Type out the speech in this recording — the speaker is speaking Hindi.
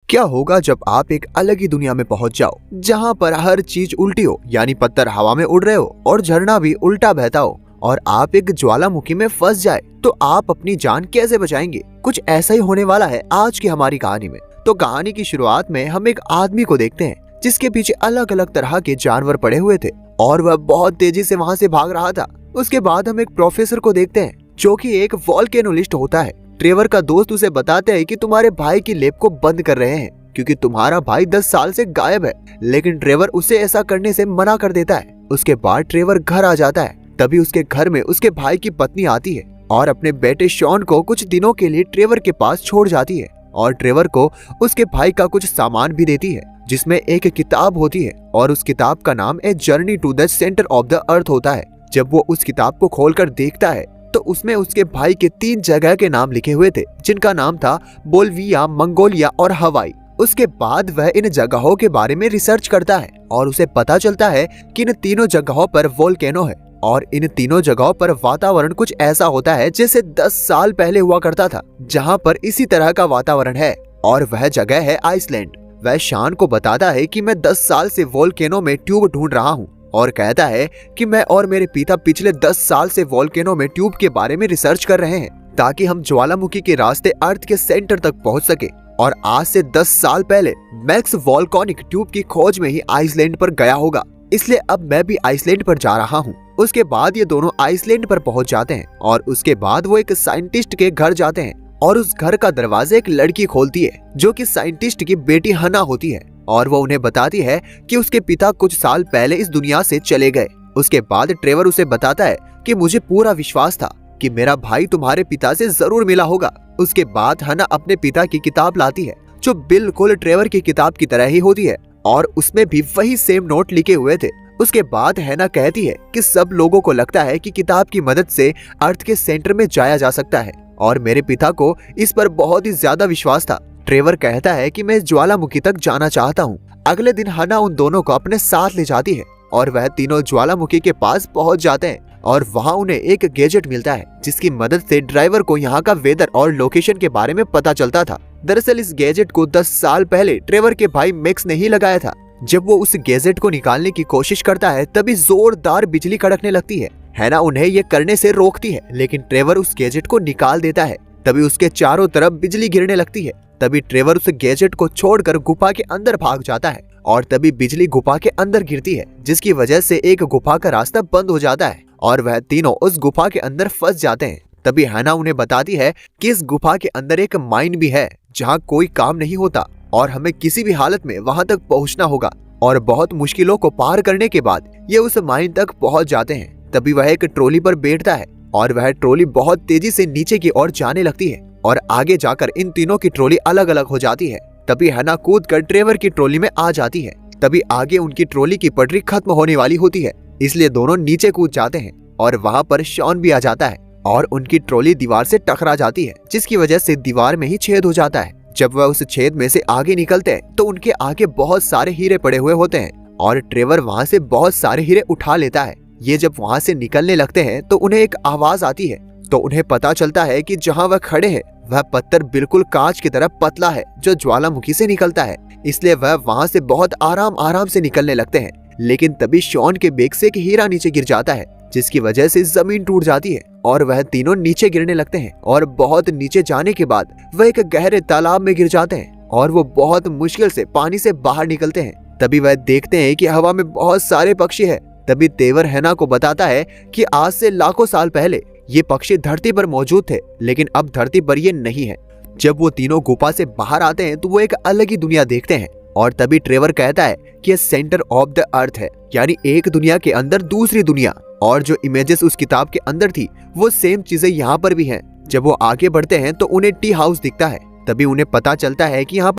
क्या होगा जब आप एक अलग ही दुनिया में पहुंच जाओ, जहां पर हर चीज उल्टी हो, यानी पत्थर हवा में उड़ रहे हो और झरना भी उल्टा बहता हो और आप एक ज्वालामुखी में फंस जाए, तो आप अपनी जान कैसे बचाएंगे? कुछ ऐसा ही होने वाला है आज की हमारी कहानी में। तो कहानी की शुरुआत में हम एक आदमी को देखते हैं जिसके पीछे अलग अलग तरह के जानवर पड़े हुए थे और वह बहुत तेजी से वहां से भाग रहा था। उसके बाद हम एक प्रोफेसर को देखते हैं जो कि एक वोल्केनोलिस्ट होता है। ट्रेवर का दोस्त उसे बताते हैं कि तुम्हारे भाई की लैब को बंद कर रहे हैं क्योंकि तुम्हारा भाई 10 साल से गायब है, लेकिन ट्रेवर उसे ऐसा करने से मना कर देता है। उसके बाद ट्रेवर घर आ जाता है। तभी उसके घर में उसके भाई की पत्नी आती है और अपने बेटे शॉन को कुछ दिनों के लिए ट्रेवर के पास छोड़ जाती है और ट्रेवर को उसके भाई का कुछ सामान भी देती है जिसमें एक किताब होती है और उस किताब का नाम a journey to the centre of the earth होता है। जब वो उस किताब को खोलकर देखता है तो उसमें उसके भाई के 3 जगह के नाम लिखे हुए थे जिनका नाम था बोल्विया, मंगोलिया और हवाई। उसके बाद वह इन जगहों के बारे में रिसर्च करता है और उसे पता चलता है कि इन तीनों जगहों पर वोल्केनो है और इन तीनों जगहों पर वातावरण कुछ ऐसा होता है जैसे 10 साल पहले हुआ करता था, जहां पर इसी तरह का वातावरण है और वह जगह है आइसलैंड। वह शान को बताता है कि मैं 10 साल से वोल्केनो में ट्यूब ढूंढ रहा हूँ और कहता है कि मैं और मेरे पिता पिछले 10 साल से वोल्केनो में ट्यूब के बारे में रिसर्च कर रहे हैं ताकि हम ज्वालामुखी के रास्ते अर्थ के सेंटर तक पहुंच सके। और आज से 10 साल पहले मैक्स वोल्केनिक ट्यूब की खोज में ही आइसलैंड पर गया होगा, इसलिए अब मैं भी आइसलैंड पर जा रहा हूँ। उसके बाद ये दोनों आइसलैंड पर पहुंच जाते हैं और उसके बाद वो एक साइंटिस्ट के घर जाते हैं और उस घर का दरवाजा एक लड़की खोलती है जो कि साइंटिस्ट की बेटी हना होती है और वो उन्हें बताती है कि उसके पिता कुछ साल पहले इस दुनिया से चले गए। उसके बाद ट्रेवर उसे बताता है कि मुझे पूरा विश्वास था कि मेरा भाई तुम्हारे पिता से जरूर मिला होगा। उसके बाद हना अपने पिता की किताब लाती है जो बिल्कुल ट्रेवर की किताब की तरह ही होती है और उसमें भी वही सेम नोट लिखे हुए थे। उसके बाद हैना कहती है कि सब लोगों को लगता है कि किताब की मदद से अर्थ के सेंटर में जाया जा सकता है और मेरे पिता को इस पर बहुत ही ज्यादा विश्वास था। ट्रेवर कहता है कि मैं ज्वालामुखी तक जाना चाहता हूँ। अगले दिन हना उन दोनों को अपने साथ ले जाती है और वह तीनों ज्वालामुखी के पास पहुँच जाते हैं और वहाँ उन्हें एक गैजेट मिलता है जिसकी मदद से ड्राइवर को यहाँ का वेदर और लोकेशन के बारे में पता चलता था। दरअसल इस गैजेट को 10 साल पहले ट्रेवर के भाई मैक्स ने ही लगाया था। जब वो उस गैजेट को निकालने की कोशिश करता है तभी जोरदार बिजली कड़कने लगती है। हैना उन्हें ये करने से रोकती है, लेकिन ट्रेवर उस गैजेट को निकाल देता है। तभी उसके चारों तरफ बिजली गिरने लगती है। तभी ट्रेवर उस गैजेट को छोड़कर गुफा के अंदर भाग जाता है और तभी बिजली गुफा के अंदर गिरती है जिसकी वजह से एक गुफा का रास्ता बंद हो जाता है और वह तीनों उस गुफा के अंदर फंस जाते हैं। तभी हैना उन्हें बताती है कि इस गुफा के अंदर एक माइन भी है जहाँ कोई काम नहीं होता और हमें किसी भी हालत में वहां तक पहुंचना होगा। और बहुत मुश्किलों को पार करने के बाद ये उस माइन तक पहुंच जाते हैं। तभी वह एक ट्रॉली पर बैठता है और वह ट्रॉली बहुत तेजी से नीचे की ओर जाने लगती है और आगे जाकर इन तीनों की ट्रॉली अलग अलग हो जाती है। तभी हैना कूदकर ट्रेवर की ट्रॉली में आ जाती है। तभी आगे उनकी ट्रॉली की पटरी खत्म होने वाली होती है, इसलिए दोनों नीचे कूद जाते हैं और वहाँ पर शॉन भी आ जाता है और उनकी ट्रॉली दीवार से टकरा जाती है जिसकी वजह से दीवार में ही छेद हो जाता है। जब वह उस छेद में से आगे निकलते हैं तो उनके आगे बहुत सारे हीरे पड़े हुए होते हैं और ट्रेवर वहाँ से बहुत सारे हीरे उठा लेता है। ये जब वहाँ से निकलने लगते हैं तो उन्हें एक आवाज आती है, तो उन्हें पता चलता है कि जहाँ वह खड़े हैं वह पत्थर बिल्कुल कांच की तरह पतला है जो ज्वालामुखी से निकलता है, इसलिए वह वहाँ से बहुत आराम से निकलने लगते हैं। लेकिन तभी शॉन के बैग से एक हीरा नीचे गिर जाता है जिसकी वजह से जमीन टूट जाती है और वह तीनों नीचे गिरने लगते हैं और बहुत नीचे जाने के बाद वह एक गहरे तालाब में गिर जाते हैं और वो बहुत मुश्किल से पानी से बाहर निकलते हैं। तभी वह देखते हैं कि हवा में बहुत सारे पक्षी हैं। तभी तेवर हैना को बताता है कि आज से लाखों साल पहले ये पक्षी धरती पर मौजूद थे, लेकिन अब धरती पर ये नहीं है। जब वो तीनों गुफा से बाहर आते हैं तो वो एक अलग ही दुनिया देखते हैं और तभी ट्रेवर कहता है कि ये सेंटर ऑफ द अर्थ है, यानी एक दुनिया के अंदर दूसरी दुनिया। और जो इमेजेस उस किताब के अंदर थी वो सेम चीजें यहाँ पर भी हैं। जब वो आगे बढ़ते हैं तो उन्हें टी हाउस दिखता है। तभी उन्हें पता चलता है कि यहाँ